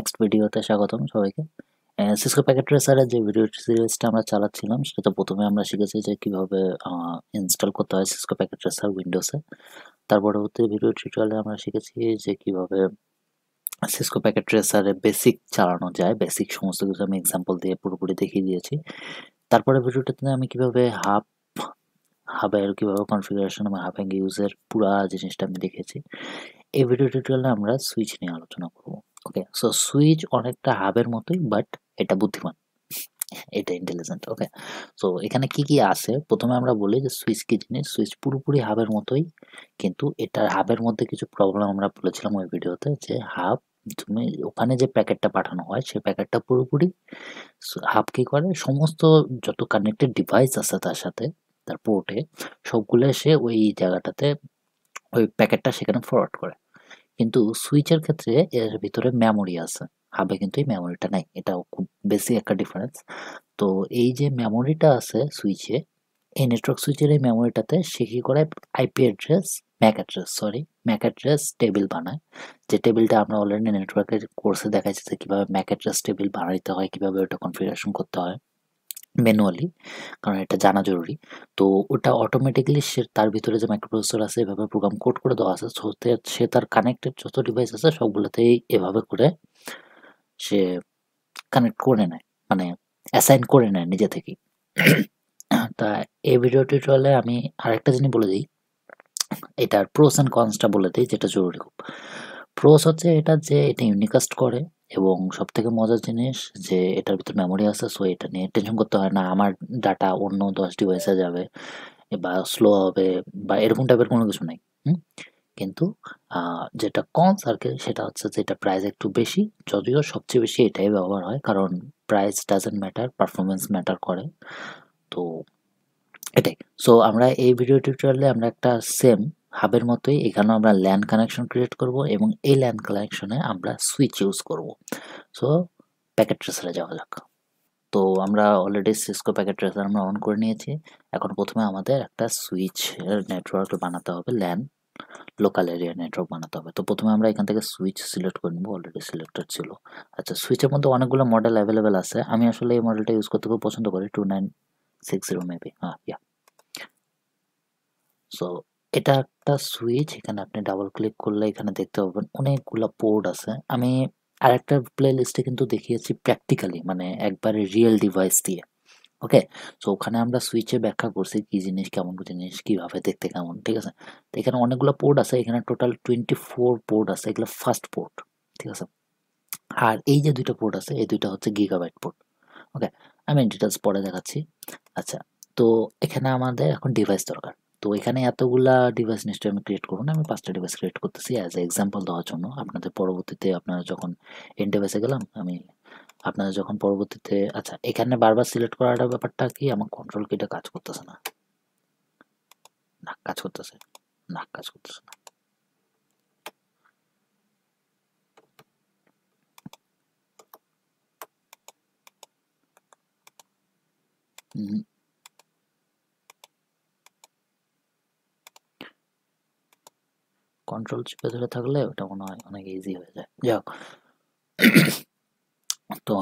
Next ভিডিওতে স্বাগতম সবাইকে। সিসকো প্যাকেট ট্রেসারের যে ভিডিও সিরিজটা আমরা চালাচ্ছিলাম সেটাতে প্রথমে আমরা শিখেছি যে কিভাবে ইনস্টল করতে হয় সিসকো প্যাকেট ট্রেসার উইন্ডোজে। তার পরবর্তী ভিডিও টিউটোরিয়ালে আমরা শিখেছি যে কিভাবে সিসকো প্যাকেট ট্রেসারে বেসিক চালানো যায়, বেসিক সমস্ত কিছু আমি এক্সাম্পল দিয়ে পুরোপুরি দেখিয়ে দিয়েছি। তারপরে ভিডিওটাতে আমি কিভাবে হাবের কিভাবে কনফিগারেশন এবং হাবিং ইউজের পুরা জিনিসটা আমি দেখেছি। এই ভিডিও টিউটোরিয়ালে আমরা সুইচ নিয়ে আলোচনা করব। ওকে, সো সুইচ অনেকটা হাবের মতোই, বাট এটা বুদ্ধিমান, এটা ইন্টেলিজেন্ট। ওকে, সো এখানে কি কি আছে প্রথমে আমরা বলি যে সুইচ কি জিনিস। সুইচ পুরোপুরি হাবের মতোই, কিন্তু এটা হাবের মধ্যে কিছু প্রবলেম আমরা বলেছিলাম ওই ভিডিওতে, যে হাব তুমি ওখানে যে প্যাকেটটা পাঠানো হয় সেই প্যাকেটটা পুরোপুরি হাব কি করে, সমস্ত যত কানেক্টেড ডিভাইস আছে তার সাথে তার পোর্টে সবগুলো সে ওই জায়গাটাতে ওই প্যাকেটটা সেখানে ফরওয়ার্ড করে। কিন্তু সুইচের ক্ষেত্রে এর ভিতরে মেমোরি আছে, হাবে কিন্তু এই মেমোরিটা নাই। এটাও খুব বেসিক একটা ডিফারেন্স। তো এই যে মেমোরিটা আছে সুইচে, এই নেটওয়ার্ক সুইচের এই মেমোরিটাতে সে কি করে, IP address, Mac address table বানায়। যে টেবিলটা আমরা অলরেডি নেটওয়ার্কের কোর্সে দেখাচ্ছি যে কীভাবে ম্যাক অ্যাড্রেস টেবিল বানাইতে হয়, কীভাবে ওটা কনফিগারেশন করতে হয় ম্যানুয়ালি, কারণ এটা জানা জরুরি। তো ওটা অটোমেটিক্যালি সে তার ভিতরে যে মাইক্রোপ্রসেসর আছে এভাবে প্রোগ্রাম কোড করে দেওয়া আছে, সে তার কানেক্টেড যত ডিভাইস আছে সবগুলোতেই এভাবে করে সে কানেক্ট করে নেয়, মানে অ্যাসাইন করে নেয় নিজে থেকেই। তা এই ভিডিও টিউটোরিয়ালে আমি আরেকটা জিনিস বলে দিই, এটার প্রোস অ্যান্ড কনসটা বলে দিই, যেটা জরুরি খুব। প্রোস হচ্ছে এটা যে এটা ইউনিকাস্ট করে, এবং সব থেকে মজার জিনিস যে এটার ভিতরে মেমোরি আছে, সো এটা নিয়ে টেনশন করতে হয় না আমার ডাটা অন্য 10 ডিভাইসে যাবে বা স্লো হবে বা এরকম টাইপের কোনো কিছু নেই। কিন্তু যেটা কনস আর কি সেটা হচ্ছে যে এটা প্রাইস একটু বেশি, যদিও সবচেয়ে বেশি এটাই ব্যবহার হয়, কারণ price doesn't matter, performance matter করে। তো এটাই। সো আমরা এই ভিডিও টিউটোরিয়ালে আমরা একটা সেম হাবের মতোই এখানেও আমরা ল্যান কানেকশন ক্রিয়েট করব, এবং এই ল্যান কানেকশনে আমরা সুইচ ইউজ করব। সো প্যাকেট ট্রেসারে যাওয়া যাক। তো আমরা অলরেডি সিসকো প্যাকেট ট্রেসার আমরা অন করে নিয়েছি। এখন প্রথমে আমাদের একটা সুইচ নেটওয়ার্ক বানাতে হবে, ল্যান লোকাল এরিয়া নেটওয়ার্ক বানাতে হবে। তো প্রথমে আমরা এখান থেকে সুইচ সিলেক্ট করে নেব, অলরেডি সিলেক্টেড ছিল। আচ্ছা, সুইচের মধ্যে অনেকগুলো মডেল অ্যাভেলেবেল আছে, আমি আসলে এই মডেলটা ইউজ করতে খুব পছন্দ করি, 2960 মেবি, ইয়া। সো এটা একটা সুইচ, এখানে আপনি ডাবল ক্লিক করলে এখানে দেখতে পাবেন অনেকগুলো পোর্ট আছে। আমি আরেকটা প্লে লিস্টে কিন্তু দেখিয়েছি প্র্যাকটিক্যালি, মানে একবারে রিয়েল ডিভাইস দিয়ে। ওকে, সো ওখানে আমরা সুইচে ব্যাখ্যা করছি কি জিনিস, কেমন জিনিস, কিভাবে দেখতে কেমন, ঠিক আছে। তো এখানে অনেকগুলো পোর্ট আছে, এখানে টোটাল 24 পোর্ট আছে, এগুলো ফার্স্ট পোর্ট, ঠিক আছে। আর এই যে দুইটা পোর্ট আছে এই দুইটা হচ্ছে গিগাবাইট পোর্ট। ওকে, আমি ডিটেলস পরে দেখাচ্ছি। আচ্ছা, তো এখানে আমাদের এখন ডিভাইস দরকার। তো এখানে এতগুলা ডিভাইস নিশ্চয়ই আমি ক্রিয়েট করবো না, আমি 5টা ডিভাইস ক্রিয়েট করতেছি অ্যাজ এ এক্সাম্পল দেওয়ার জন্য। আপনাদের পরবর্তীতে আপনারা যখন এন ডিভাইসে গেলাম আমি আপনারা যখন পরবর্তীতে, আচ্ছা এখানে বারবার সিলেক্ট করাটা ব্যাপারটা কি, আমার কন্ট্রোল কিটা কাজ করতেছে না, কাজ করতেছে না। কন্ট্রোল চেপে ধরে থাকলে ওটা মনে হয় অনেক ইজি হয়ে যায়। যাই হোক, তো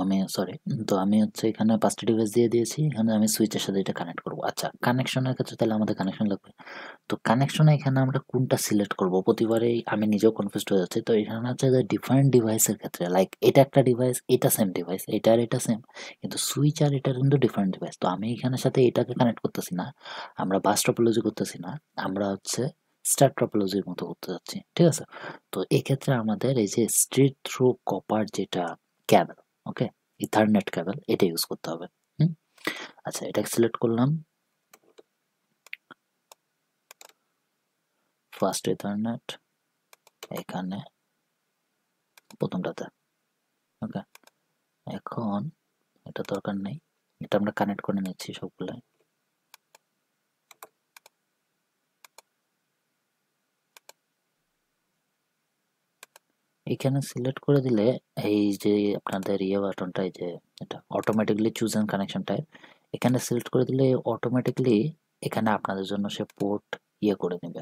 আমি হচ্ছে এখানে 5টা ডিভাইস দিয়ে দিয়েছি, এখানে আমি সুইচের সাথে এটা কানেক্ট করব। আচ্ছা, কানেকশনের ক্ষেত্রে তাহলে আমাদের কানেকশন লাগবে। তো কানেকশনে এখানে আমরা কোনটা সিলেক্ট করব, প্রতিবারেই আমি নিজেও কনফিউজড হয়ে যাচ্ছি। তো এখানে হচ্ছে যে ডিফারেন্ট ডিভাইসের ক্ষেত্রে, লাইক এটা একটা ডিভাইস, এটা সেম ডিভাইস, এটা আর এটা সেম, কিন্তু সুইচ আর এটা কিন্তু ডিফারেন্ট ডিভাইস। তো আমি এখানের সাথে এটাকে কানেক্ট করতেছি না, আমরা বাস টপোলজি করতেছি না, আমরা হচ্ছে স্টার টপোলজির মতো করতে যাচ্ছি, ঠিক আছে। তো এক্ষেত্রে আমাদের এই যে স্ট্রিট থ্রু কপার যেটা ক্যাবেল, ওকে, ইথারনেট কেবল, এটা ইউজ করতে হবে। আচ্ছা, এটা সিলেক্ট করলাম, ফার্স্ট ইথারনেট এখানে প্রথমটাতে। ওকে, এখন এটা দরকার নেই, এটা আমরা কানেক্ট করে নিচ্ছি সবগুলো। এখানে সিলেক্ট করে দিলে এই যে আপনাদের বাটনটা, এই যে এটা automatically choose and connection type, এখানে সিলেক্ট করে দিলে অটোমেটিকলি এখানে আপনাদের জন্য সে পোর্ট করে নেবে।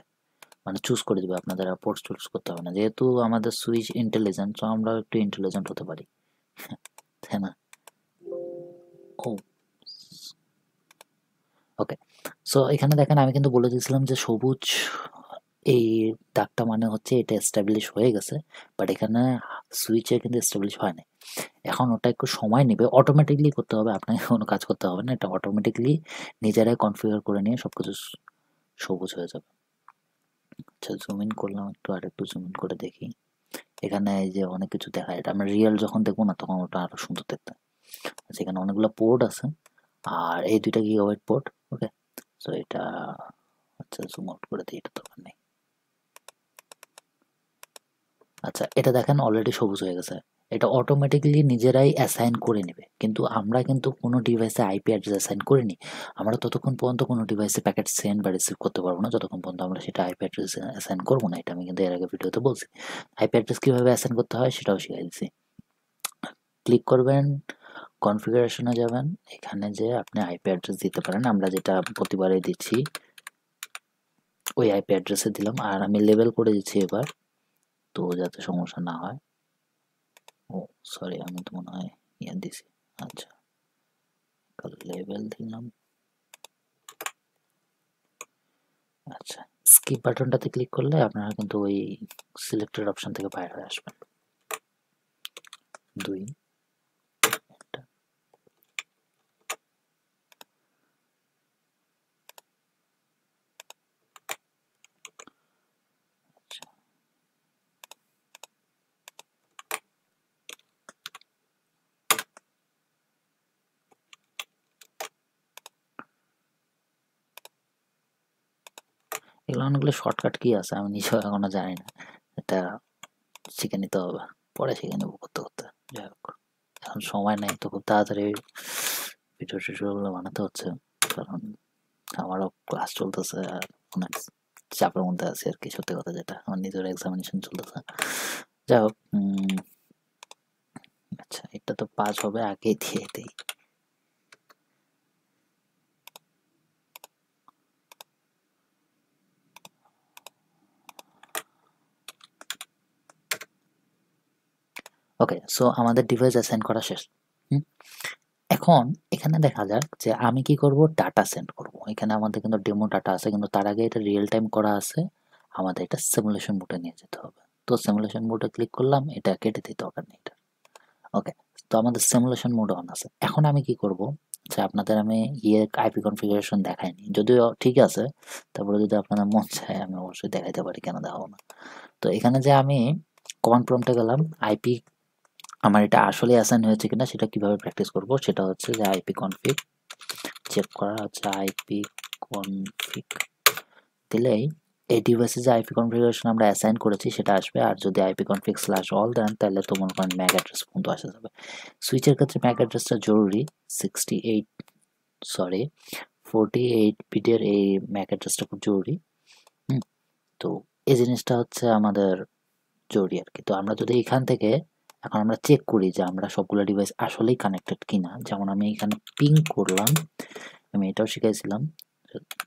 মানে চুজ করে দিবে, আপনাদের আর পোর্ট চুজ করতে হবে না, যেহেতু আমাদের সুইচ ইন্টেলিজেন্ট, তো আমরা একটু ইন্টেলিজেন্ট হতে পারি, তাই না? ও ওকে, সো এখানে দেখেন আমি কিন্তু বলে দিয়েছিলাম যে সবুজ এই দাগটা মানে হচ্ছে এটা এস্টাবলিশ হয়ে গেছে, বাট এখানে সুইচে কিন্তু এস্টাবলিশ হয় না। এখন ওটা একটু সময় নেবে, অটোমেটিকলি করতে হবে, আপনাকে কোনো কাজ করতে হবে না, এটা অটোমেটিকলি নিজেরাই কনফিগার করে নিয়ে সব কিছু সবুজ হয়ে যাবে। আচ্ছা জুম ইন করলাম একটু, আর একটু জুম ইন করে দেখি। এখানে এই যে অনেক কিছু দেখা, এটা আমরা রিয়েল যখন দেখবো না তখন ওটা আরো সুন্দর দেখতে। আচ্ছা এখানে অনেকগুলো পোর্ট আছে, আর এই দুইটা গিগাবাইট পোর্ট। ওকে, সো এটা আচ্ছা জুম আউট করে দিই, এটা দরকার নেই। আচ্ছা এটা দেখেন অলরেডি সবুজ হয়ে গেছে, এটা অটোমেটিক্যালি নিজেরাই অ্যাসাইন করে নেবে, কিন্তু আমরা কিন্তু কোনো ডিভাইসে আইপি অ্যাড্রেস অ্যাসাইন করিনি। আমরা ততক্ষণ পর্যন্ত কোনো ডিভাইসে প্যাকেট সেন্ড বা রিসিভ করতে পারবো না যতক্ষণ পর্যন্ত আমরা সেটা আইপি অ্যাড্রেস অ্যাসাইন করবো না, এটা আমি কিন্তু এর আগে ভিডিওতে বলছি। আইপি অ্যাড্রেস কীভাবে অ্যাসাইন করতে হয় সেটাও শিখাই দিচ্ছি। ক্লিক করবেন, কনফিগারেশনে যাবেন, এখানে যে আপনি আইপি অ্যাড্রেস দিতে পারেন, আমরা যেটা প্রতিবারই দিচ্ছি ওই আইপি অ্যাড্রেসে দিলাম, আর আমি লেবেল করে দিচ্ছি এবার, তো যাতে সমস্যা না হয়। ও সরি, আমি তো মনে হয় ইয়ে দিছি। আচ্ছা লেবেল দিলাম। আচ্ছা স্কিপ বাটনটাতে ক্লিক করলে আপনারা কিন্তু ওই সিলেক্টেড অপশন থেকে বাইরে হয়ে আসবেন। 2 এগুলো অনেকগুলো শর্টকাট কি আছে আমি নিজেও এখনো জানি না, এটা শিখে নিতে হবে, পরে শিখে নেবো করতে করতে। যাই হোক এখন সময় নেই, তো খুব তাড়াতাড়ি ভিডিও টিডিওগুলো বানাতে হচ্ছে, কারণ আমারও ক্লাস চলতেছে আর অনেক চাপের মধ্যে আছি আর কি, সত্যি কথা যেটা, আমার নিজের এক্সামিনেশন চলতেছে। যাই হোক আচ্ছা এটা তো 5 হবে, আগে দিয়ে দিই। ওকে, সো আমাদের ডিভাইস অ্যাসাইন করা শেষ। এখন এখানে দেখা যাক যে আমি কি করব, ডাটা সেন্ড করব। এখানে আমাদের কিন্তু ডেমো ডাটা আছে, কিন্তু তার আগে এটা রিয়েল টাইম করা আছে, আমাদের এটা সিমুলেশন মোডে নিয়ে যেতে হবে। তো সিমুলেশন মোডে ক্লিক করলাম, এটা কেটে দিতে দরকার নেই এটা। ওকে, তো আমাদের সিমুলেশন মোড অন আছে। এখন আমি কি করব, আচ্ছা আপনাদের আমি আইপি কনফিগারেশন দেখাইনি, যদিও ঠিক আছে, তারপরে যদি আপনাদের মন চায় আমি অবশ্যই দেখাইতে পারি, কেন দেখাবো না। তো এখানে যে আমি কমান্ড প্রম্পটে গেলাম, আইপি আমার এটা আসলে অ্যাসাইন হয়েছে কিনা সেটা কিভাবে প্র্যাকটিস করব, সেটা হচ্ছে যে আইপি কনফিগ চেক করা, হচ্ছে আইপি কনফিগ দিলেই এই ডিভাইসে যে আইপি কনফিগারেশন আমরা অ্যাসাইন করেছি সেটা আসবে, আর যদি আইপি কনফিগ স্ল্যাশ অল দেন তাহলে তো মনে করেন ম্যাক অ্যাড্রেস পর্যন্ত আসা যাবে। সুইচের ক্ষেত্রে ম্যাক অ্যাড্রেসটা জরুরি, 48 বিটের এই ম্যাক অ্যাড্রেসটা খুব জরুরি। তো এই জিনিসটা হচ্ছে আমাদের জরুরি আর কি। তো আমরা যদি এখান থেকে এখন আমরা চেক করি যে আমরা সবগুলো ডিভাইস আসলেই কানেক্টেড কিনা, যেমন আমি এখানে পিং করলাম, আমি এটাও শিখাইছিলাম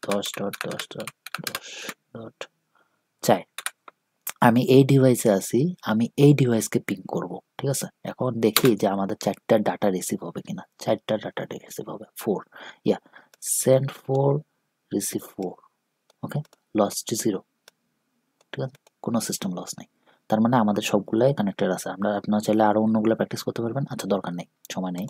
10.10.10.4, আমি এই ডিভাইসে আছি, আমি এই ডিভাইসকে পিং করব, ঠিক আছে। এখন দেখি যে আমাদের 4টা ডাটা রিসিভ হবে কিনা, 4টা ডাটা রিসিভ হবে, 4, ইয়া সেন্ড 4 রিসিভ 4, ওকে, লস্ট 0, ঠিক আছে, কোনো সিস্টেম লস নেই, তার মানে আমাদের সবগুলাই কানেক্টেড আছে। আপনারা চাইলে আরও অন্যগুলো প্র্যাকটিস করতে পারবেন, আচ্ছা দরকার নেই, সময় নেই।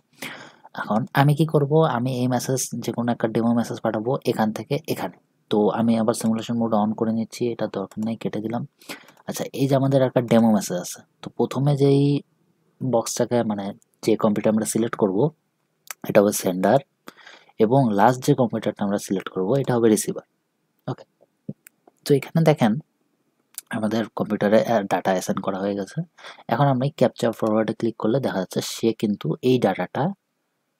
এখন আমি কি করব, আমি এই মেসেজ যে কোনো একটা ডেমো মেসেজ পাঠাবো এখান থেকে এখানে, তো আমি আবার সিমুলেশন মোড অন করে নিচ্ছি, এটা দরকার নেই, কেটে দিলাম। আচ্ছা এই যে আমাদের একটা ডেমো মেসেজ আছে, তো প্রথমে যেই বক্সটাকে মানে যে কম্পিউটার আমরা সিলেক্ট করব এটা হবে সেন্ডার, এবং লাস্ট যে কম্পিউটারটা আমরা সিলেক্ট করব এটা হবে রিসিভার। ওকে, তো এখানে দেখেন আমাদের কম্পিউটারে ডাটা অ্যাসাইন করা হয়ে গেছে। এখন আমরা ক্যাপচার ফরওয়ার্ডে ক্লিক করলে দেখা যাচ্ছে সে কিন্তু এই ডাটাটা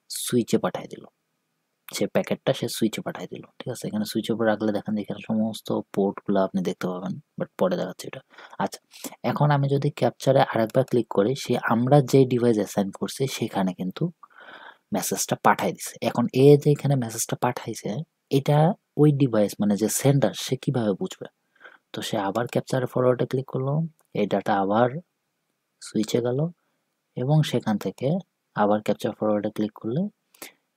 সুইচে পাঠিয়ে দিল, সে প্যাকেটটা সে সুইচে পাঠিয়ে দিল, ঠিক আছে। এখানে সুইচের উপর রাখলে দেখেন এখানে সমস্ত পোর্টগুলো আপনি দেখতে পাবেন, বাট পরে দেখাচ্ছে এটা। আচ্ছা এখন আমি যদি ক্যাপচারে আরেকবার ক্লিক করি, সে আমরা যে ডিভাইস অ্যাসাইন করছি সেখানে কিন্তু মেসেজটা পাঠাই দিছে। এখন এ যে এখানে মেসেজটা পাঠাইছে এটা ওই ডিভাইস মানে যে সেন্ডার সে কিভাবে বুঝবে, তো সে আবার ক্যাপচার ফরওয়ার্ডে ক্লিক করলো, এই ডাটা আবার সুইচে গেল এবং সেখান থেকে আবার ক্যাপচার ফরওয়ার্ডে ক্লিক করলে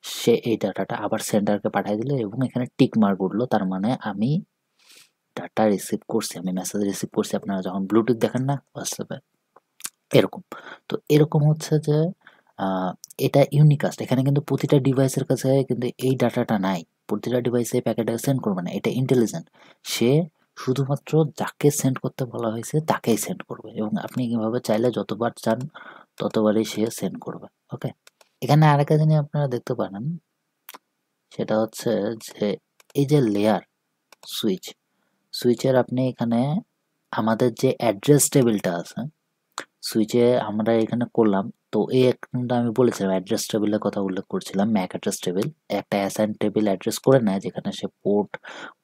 সে এই ডাটাটা আবার সেন্ডারকে পাঠিয়ে দিল এবং এখানে টিক মার্ক উঠলো, তার মানে আমি ডাটা রিসিভ করছি, আমি মেসেজ রিসিভ করছি। আপনারা যখন ব্লুটুথ দেখেন না হোয়াটসঅ্যাপে, এরকম। তো এরকম হচ্ছে যে এটা ইউনিকাস্ট, এখানে কিন্তু প্রতিটা ডিভাইসের কাছে কিন্তু এই ডাটাটা নাই, প্রতিটা ডিভাইসে প্যাকেটটা সেন্ড করবে না, এটা ইন্টেলিজেন্ট। সে শুধুমাত্র যাকে সেন্ড করতে বলা হয়েছে তাকেই সেন্ড করবে এবং আপনি কিভাবে চাইলে যতবার চান ততবারই সে সেন্ড করবে। ওকে, এখানে আরেকটা জিনিস আপনারা দেখতে পারেন, সেটা হচ্ছে যে এই যে লেয়ার সুইচের আপনি এখানে আমাদের যে অ্যাড্রেস টেবিলটা আছে সুইচে আমরা এখানে করলাম, তো এই একটা আমি বলেছিলাম অ্যাড্রেস টেবিলের কথা উল্লেখ করছিলাম, ম্যাক অ্যাড্রেস টেবিল, একটা অ্যাসাইন টেবিল অ্যাড্রেস করে নেয় যেখানে সে পোর্ট,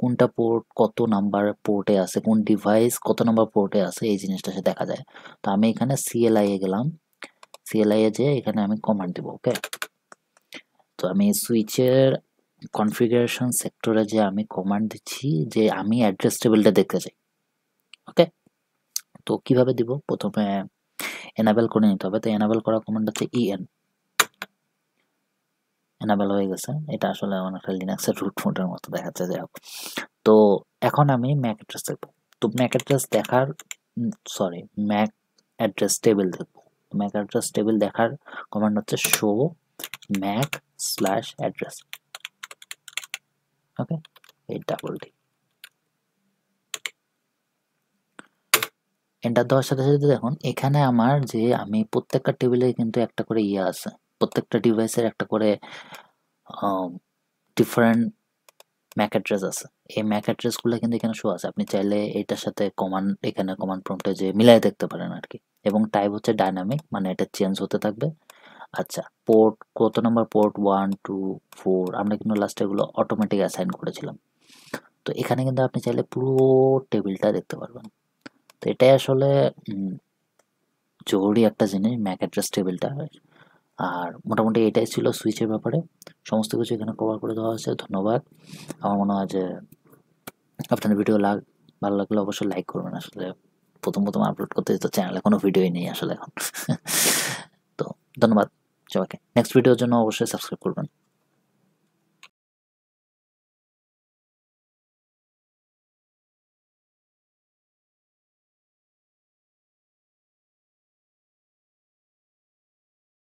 কোনটা পোর্ট কত নাম্বার পোর্টে আছে, কোন ডিভাইস কত নাম্বার পোর্টে আছে এই জিনিসটা সে দেখা যায়। তো আমি এখানে সিএলআই এ গেলাম, সিএলআই এ যে এখানে আমি কমান্ড দিব। ওকে, তো আমি সুইচের কনফিগারেশন সেক্টরে যে আমি কমান্ড দিচ্ছি যে আমি অ্যাড্রেস টেবিলটা দেখতে চাই। ওকে, তো কিভাবে দিব, প্রথমে এনাবেল করে নিতে হবে। তো এনাবেল করা কমান্ড হচ্ছে এনাবেল হয়ে গেছে, এটা আসলে অনেকটা লিনাক্সের রুট মোডের মতো দেখাচ্ছে। যাই হোক, তো এখন আমি ম্যাক অ্যাড্রেস দেখবো। তো ম্যাক অ্যাড্রেস দেখার ম্যাক অ্যাড্রেস টেবিল দেখবো। ম্যাক অ্যাড্রেস টেবিল দেখার কমান্ড হচ্ছে শো ম্যাক স্ল্যাশ অ্যাড্রেস। ওকে, এই ডাবল টি এন্টার দেওয়ার সাথে সাথে দেখুন এখানে আমার যে আমি প্রত্যেকটা টেবিলে কিন্তু একটা করে ইয়ে আছে, প্রত্যেকটা ডিভাইসের একটা করে ডিফারেন্ট ম্যাক অ্যাড্রেস আছে। এই ম্যাক অ্যাড্রেসগুলো কিন্তু এখানে শো আছে, আপনি চাইলে এটার সাথে এখানে কমান্ড প্রম্পটে যে মিলাই দেখতে পারেন আর কি। এবং টাইপ হচ্ছে ডাইনামিক, মানে এটা চেঞ্জ হতে থাকবে। আচ্ছা, পোর্ট কত নাম্বার, পোর্ট 1 2 4, আমরা কিন্তু লাস্টে এগুলো অটোমেটিক অ্যাসাইন করেছিলাম। তো এখানে কিন্তু আপনি চাইলে পুরো টেবিলটা দেখতে পারবেন। তো এটাই আসলে জরুরি একটা জিনিস, ম্যাক অ্যাড্রেস টেবিলটা। আর মোটামুটি এটাই ছিল সুইচের ব্যাপারে, সমস্ত কিছু এখানে কভার করে দেওয়া হয়েছে। ধন্যবাদ। আমার মনে হয় যে আপনাদের ভিডিও ভালো লাগলে অবশ্যই লাইক করবেন। আসলে প্রথম আপলোড করতে তো চ্যানেলে কোনো ভিডিওই নেই আসলে এখন। তো ধন্যবাদ সবাইকে, নেক্সট ভিডিওর জন্য অবশ্যই সাবস্ক্রাইব করবেন।